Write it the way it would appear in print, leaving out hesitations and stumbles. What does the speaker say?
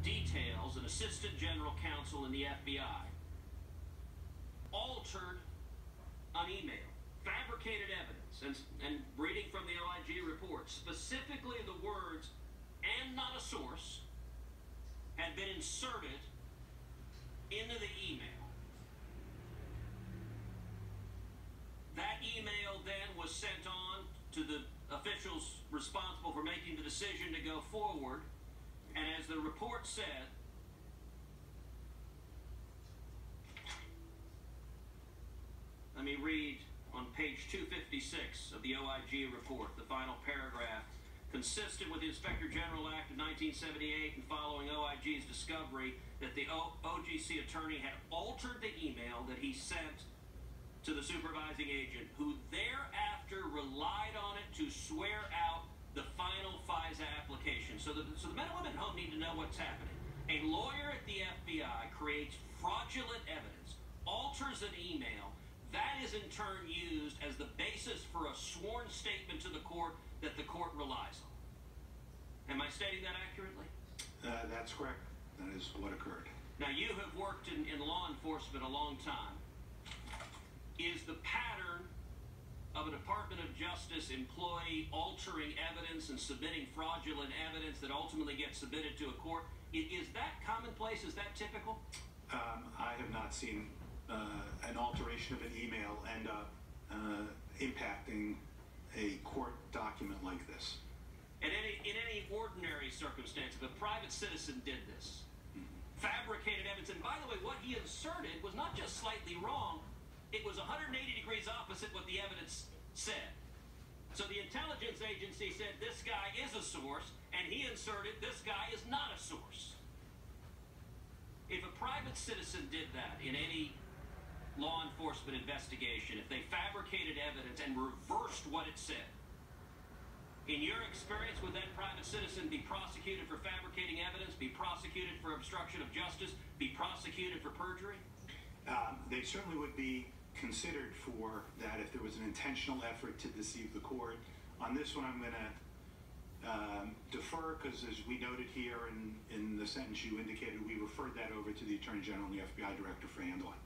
details an assistant general counsel in the FBI altered an email, fabricated evidence, and reading from the OIG report, specifically the words "and not a source" had been inserted into the email. That email then was sent on to the officials responsible for making the decision to go forward, and as the report said, let me read on page 256 of the OIG report, the final paragraph. Consistent with the Inspector General Act of 1978 and following OIG's discovery that the OGC attorney had altered the email that he sent to the supervising agent, who thereafter relied on it to swear out the final FISA application. So the men and women at home need to know what's happening. A lawyer at the FBI creates fraudulent evidence, alters an email. That is in turn used as the basis for a sworn statement to the court that the court relies on. Am I stating that accurately? That's correct. That is what occurred. Now, you have worked in law enforcement a long time. Is the pattern of a Department of Justice employee altering evidence and submitting fraudulent evidence that ultimately gets submitted to a court, is that commonplace? Is that typical? I have not seen an alteration of an email end up impacting a court document like this. In any ordinary circumstance, if a private citizen did this, fabricated evidence, and by the way, what he inserted was not just slightly wrong, it was 180 degrees opposite what the evidence said. So the intelligence agency said this guy is a source, and he inserted this guy is not a source. If a private citizen did that in any law enforcement investigation, if they fabricated evidence and reversed what it said, in your experience, would that private citizen be prosecuted for fabricating evidence, be prosecuted for obstruction of justice, be prosecuted for perjury? They certainly would be considered for that if there was an intentional effort to deceive the court. On this one, I'm going to defer, because as we noted here in the sentence you indicated, we referred that over to the Attorney General and the FBI Director for handling.